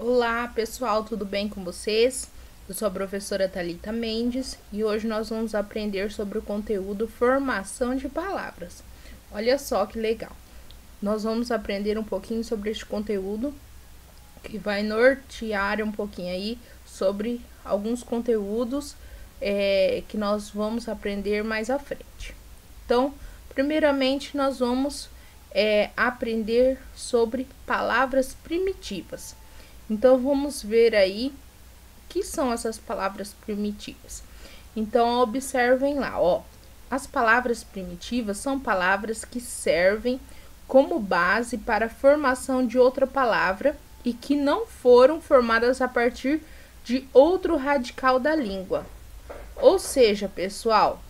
Olá pessoal, tudo bem com vocês? Eu sou a professora Thalita Mendes e hoje nós vamos aprender sobre o conteúdo formação de palavras. Olha só que legal! Nós vamos aprender um pouquinho sobre este conteúdo que vai nortear um pouquinho aí sobre alguns conteúdos que nós vamos aprender mais à frente. Então, primeiramente nós vamos aprender sobre palavras primitivas. Então, vamos ver aí o que são essas palavras primitivas. Então, observem lá, ó. As palavras primitivas são palavras que servem como base para a formação de outra palavra e que não foram formadas a partir de outro radical da língua. Ou seja, pessoal,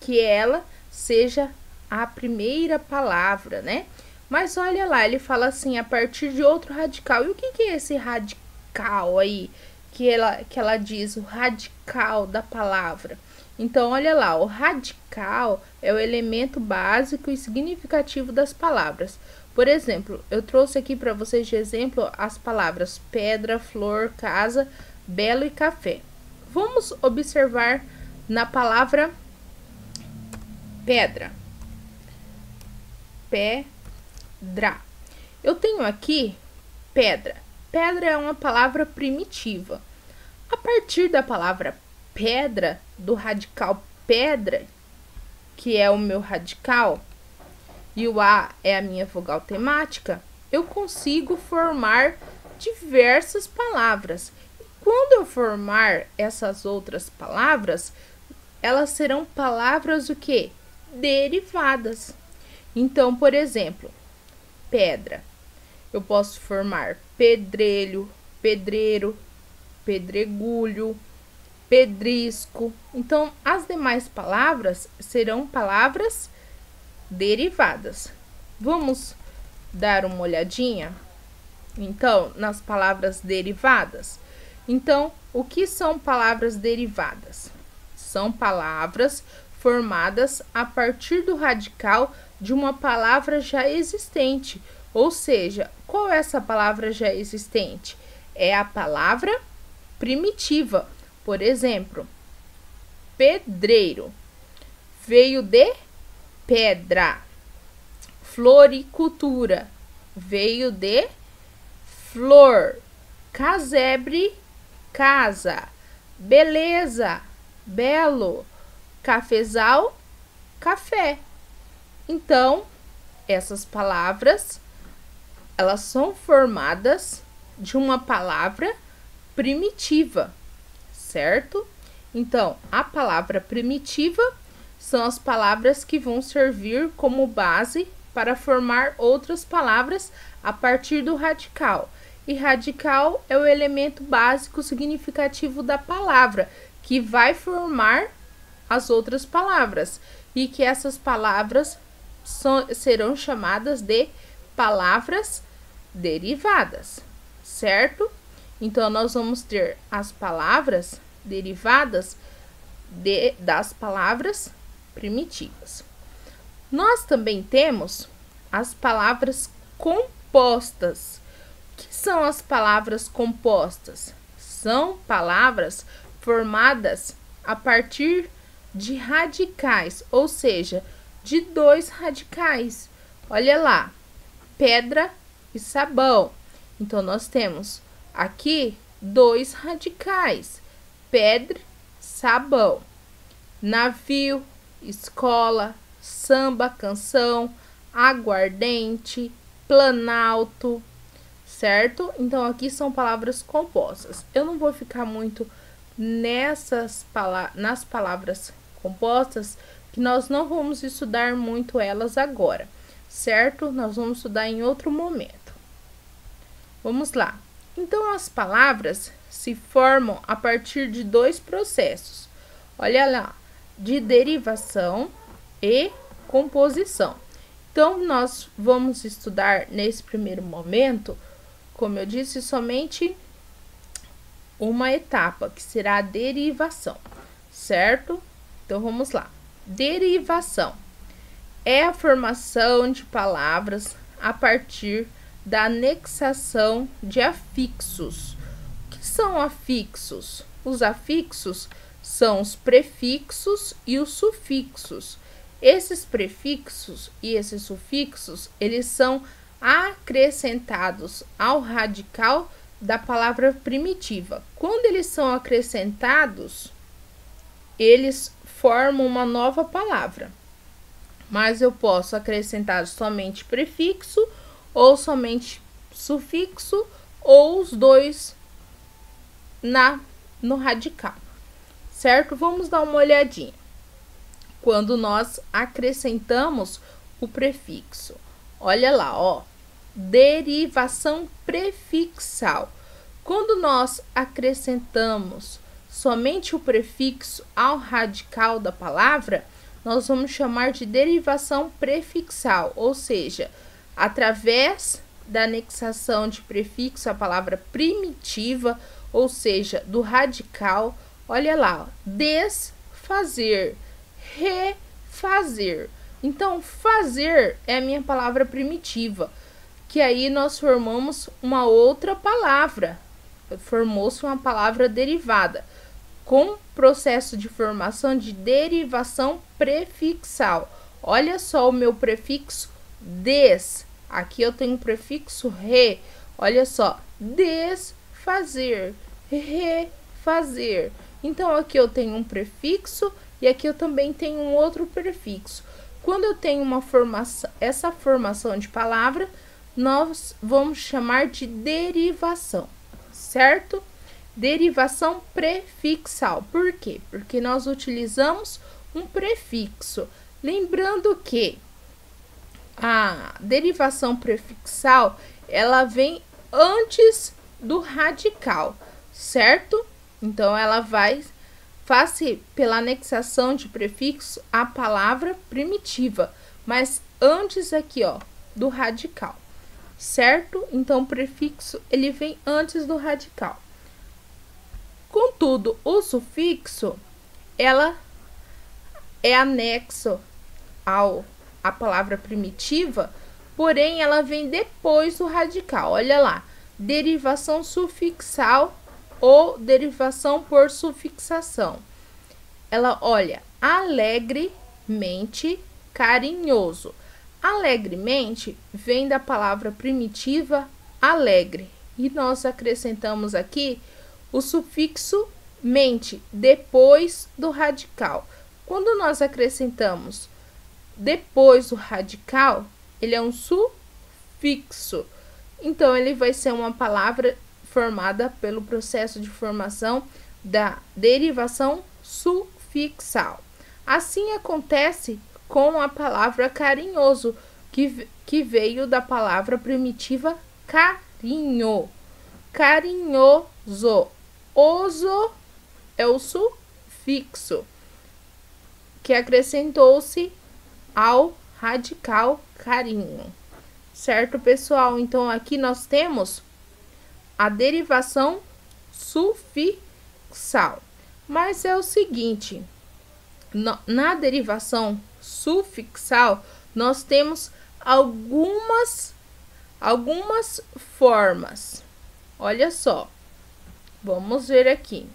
que ela seja a primeira palavra, né? Mas olha lá, ele fala assim, a partir de outro radical. E o que é esse radical aí? Que ela diz, o radical da palavra. Então, olha lá, o radical é o elemento básico e significativo das palavras. Por exemplo, eu trouxe aqui para vocês de exemplo as palavras pedra, flor, casa, belo e café. Vamos observar na palavra pedra. Pedra. Eu tenho aqui pedra. Pedra é uma palavra primitiva. A partir da palavra pedra, do radical pedra, que é o meu radical, e o A é a minha vogal temática, eu consigo formar diversas palavras. Quando eu formar essas outras palavras, elas serão palavras o quê? Derivadas. Então, por exemplo, pedra. Eu posso formar pedrelho, pedreiro, pedregulho, pedrisco. Então, as demais palavras serão palavras derivadas. Vamos dar uma olhadinha, então, nas palavras derivadas? Então, o que são palavras derivadas? São palavras formadas a partir do radical de uma palavra já existente. Ou seja, qual é essa palavra já existente? É a palavra primitiva. Por exemplo, pedreiro veio de pedra. Floricultura veio de flor. Casebre, casa. Beleza, belo. Cafezal, café. Então, essas palavras, elas são formadas de uma palavra primitiva, certo? Então, a palavra primitiva são as palavras que vão servir como base para formar outras palavras a partir do radical. E radical é o elemento básico significativo da palavra, que vai formar as outras palavras. E que essas palavras serão chamadas de palavras derivadas, certo? Então, nós vamos ter as palavras derivadas das palavras primitivas. Nós também temos as palavras compostas. O que são as palavras compostas? São palavras formadas a partir de radicais, ou seja, de dois radicais. Olha lá, pedra e sabão. Então, nós temos aqui dois radicais, pedra, sabão. Navio, escola, samba, canção, aguardente, planalto, certo? Então, aqui são palavras compostas. Eu não vou ficar muito nas palavras compostas, que nós não vamos estudar muito elas agora, certo? Nós vamos estudar em outro momento. Vamos lá. Então, as palavras se formam a partir de dois processos. Olha lá, de derivação e composição. Então, nós vamos estudar nesse primeiro momento, como eu disse, somente uma etapa, que será a derivação, certo? Então, vamos lá. Derivação é a formação de palavras a partir da anexação de afixos. O que são afixos? Os afixos são os prefixos e os sufixos. Esses prefixos e esses sufixos, eles são acrescentados ao radical da palavra primitiva. Quando eles são acrescentados, eles formam uma nova palavra. Mas eu posso acrescentar somente prefixo ou somente sufixo ou os dois no radical, certo? Vamos dar uma olhadinha. Quando nós acrescentamos o prefixo, olha lá, ó, derivação prefixal. Quando nós acrescentamos somente o prefixo ao radical da palavra, nós vamos chamar de derivação prefixal, ou seja, através da anexação de prefixo à palavra primitiva, ou seja, do radical, olha lá, desfazer, refazer. Então, fazer é a minha palavra primitiva, que aí nós formamos uma outra palavra, formou-se uma palavra derivada, com processo de formação de derivação prefixal. Olha só o meu prefixo des, aqui eu tenho o prefixo re, olha só, desfazer, refazer. Então, aqui eu tenho um prefixo e aqui eu também tenho um outro prefixo. Quando eu tenho uma formação, essa formação de palavra, nós vamos chamar de derivação, certo? Derivação prefixal. Por quê? Porque nós utilizamos um prefixo. Lembrando que a derivação prefixal, ela vem antes do radical, certo? Então, ela faz-se pela anexação de prefixo à palavra primitiva, mas antes aqui, ó, do radical, certo? Então, o prefixo, ele vem antes do radical. Contudo, o sufixo, ela é anexo à palavra primitiva, porém, ela vem depois do radical. Olha lá, derivação sufixal ou derivação por sufixação. Ela, olha, alegremente carinhoso. Alegremente vem da palavra primitiva alegre. E nós acrescentamos aqui o sufixo mente, depois do radical. Quando nós acrescentamos depois do radical, ele é um sufixo. Então, ele vai ser uma palavra formada pelo processo de formação da derivação sufixal. Assim acontece com a palavra carinhoso, que veio da palavra primitiva carinho. Carinhoso. Oso é o sufixo que acrescentou-se ao radical carinho. Certo, pessoal? Então, aqui nós temos a derivação sufixal. Mas é o seguinte, na derivação sufixal, nós temos algumas formas. Olha só, vamos ver aqui,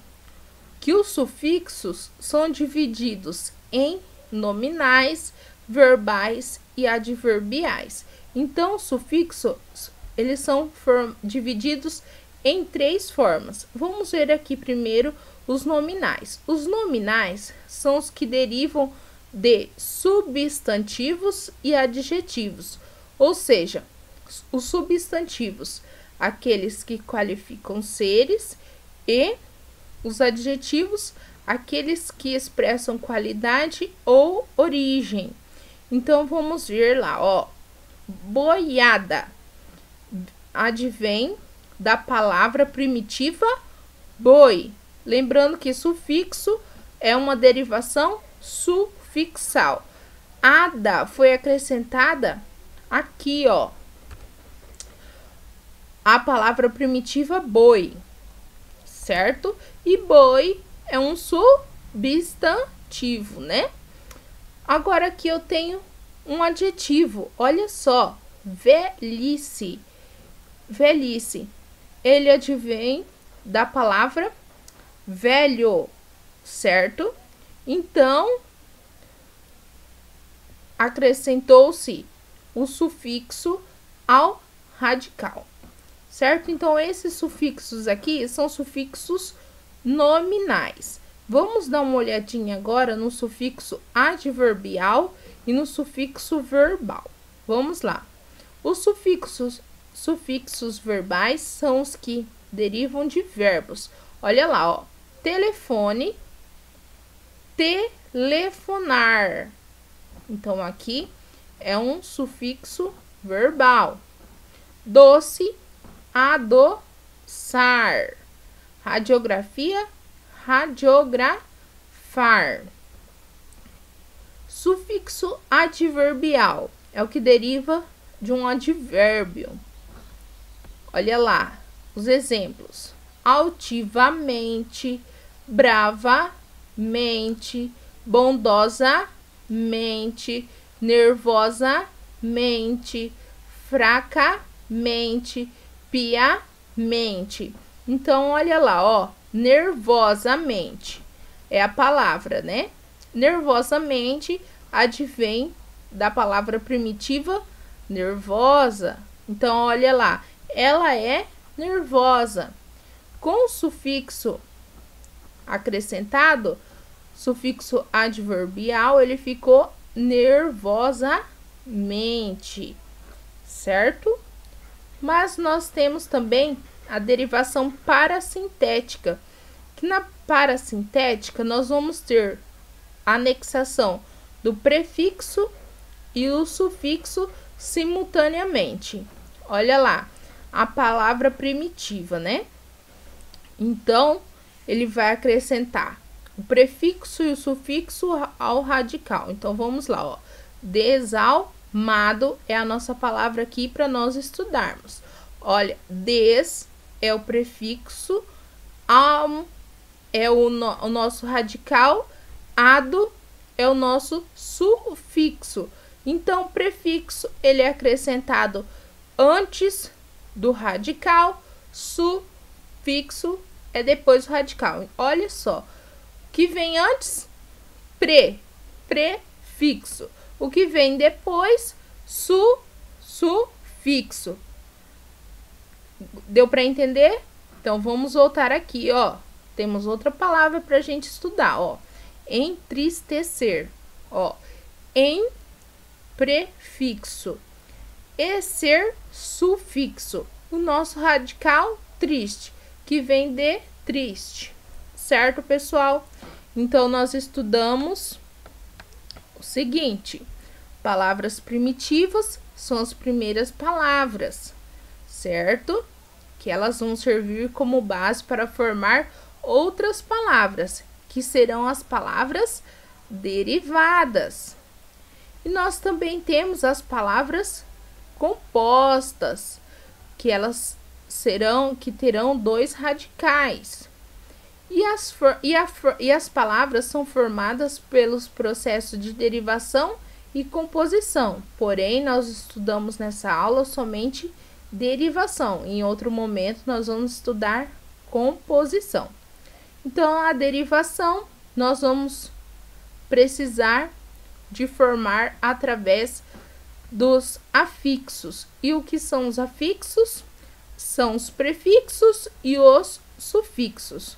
que os sufixos são divididos em nominais, verbais e adverbiais. Então, os sufixos, eles são divididos em 3 formas. Vamos ver aqui primeiro os nominais. Os nominais são os que derivam de substantivos e adjetivos, ou seja, os substantivos, aqueles que qualificam seres, e os adjetivos, aqueles que expressam qualidade ou origem. Então, vamos ver lá, ó, boiada advém da palavra primitiva boi. Lembrando que sufixo é uma derivação sufixal. Ada foi acrescentada aqui, ó, a palavra primitiva boi, certo? E boi é um substantivo, né? Agora aqui eu tenho um adjetivo, olha só, velhice. velhice. Ele advém da palavra velho, certo? Então, acrescentou-se o sufixo ao radical, certo? Então, esses sufixos aqui são sufixos nominais. Vamos dar uma olhadinha agora no sufixo adverbial e no sufixo verbal. Vamos lá. Os sufixos verbais são os que derivam de verbos. Olha lá, ó. Telefone, telefonar. Então, aqui é um sufixo verbal. Doce, adoçar. Radiografia, radiografar. Sufixo adverbial é o que deriva de um advérbio. Olha lá os exemplos: altivamente, bravamente, bondosamente, nervosamente, fracamente, piamente. Então, olha lá, ó, nervosamente é a palavra, né? Nervosamente advém da palavra primitiva nervosa. Então, olha lá, ela é nervosa. Com o sufixo acrescentado, sufixo adverbial, ele ficou nervosamente, certo? Mas nós temos também a derivação parassintética, que na parassintética nós vamos ter a anexação do prefixo e o sufixo simultaneamente. Olha lá, a palavra primitiva, né? Então, ele vai acrescentar o prefixo e o sufixo ao radical. Então, vamos lá, ó. Desalmado é a nossa palavra aqui para nós estudarmos. Olha, des é o prefixo, alm é o nosso radical, ado é o nosso sufixo. Então, o prefixo ele é acrescentado antes do radical, sufixo é depois do radical. Olha só, o que vem antes, prefixo. O que vem depois, sufixo. Deu para entender? Então, vamos voltar aqui, ó. Temos outra palavra para a gente estudar, ó. Entristecer, ó. Em prefixo. E ser sufixo. O nosso radical, triste, que vem de triste. Certo, pessoal? Então, nós estudamos o seguinte: palavras primitivas são as primeiras palavras, certo? Que elas vão servir como base para formar outras palavras, que serão as palavras derivadas. E nós também temos as palavras compostas, que elas terão dois radicais. E as palavras são formadas pelos processos de derivação e composição. Porém, nós estudamos nessa aula somente derivação. Em outro momento, nós vamos estudar composição. Então, a derivação, nós vamos precisar de formar através dos afixos. E o que são os afixos? São os prefixos e os sufixos.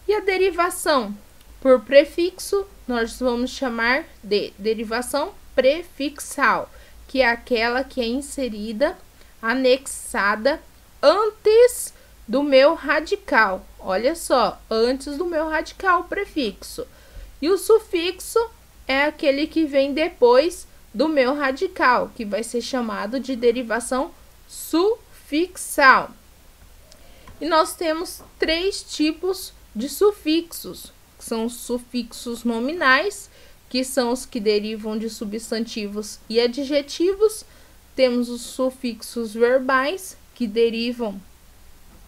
E a derivação por prefixo, nós vamos chamar de derivação prefixal, que é aquela que é inserida, anexada antes do meu radical. Olha só, antes do meu radical, prefixo. E o sufixo é aquele que vem depois do meu radical, que vai ser chamado de derivação sufixal. E nós temos três tipos de sufixos, que são os sufixos nominais, que são os que derivam de substantivos e adjetivos. Temos os sufixos verbais, que derivam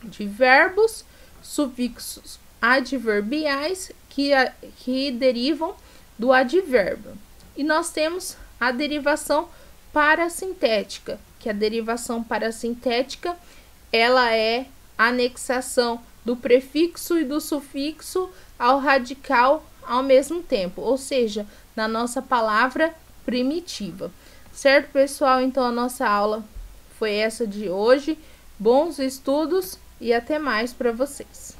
de verbos, sufixos adverbiais, que derivam do advérbio. E nós temos a derivação parassintética, que a derivação parassintética, ela é a anexação do prefixo e do sufixo ao radical ao mesmo tempo, ou seja, na nossa palavra primitiva. Certo, pessoal? Então, a nossa aula foi essa de hoje. Bons estudos e até mais para vocês.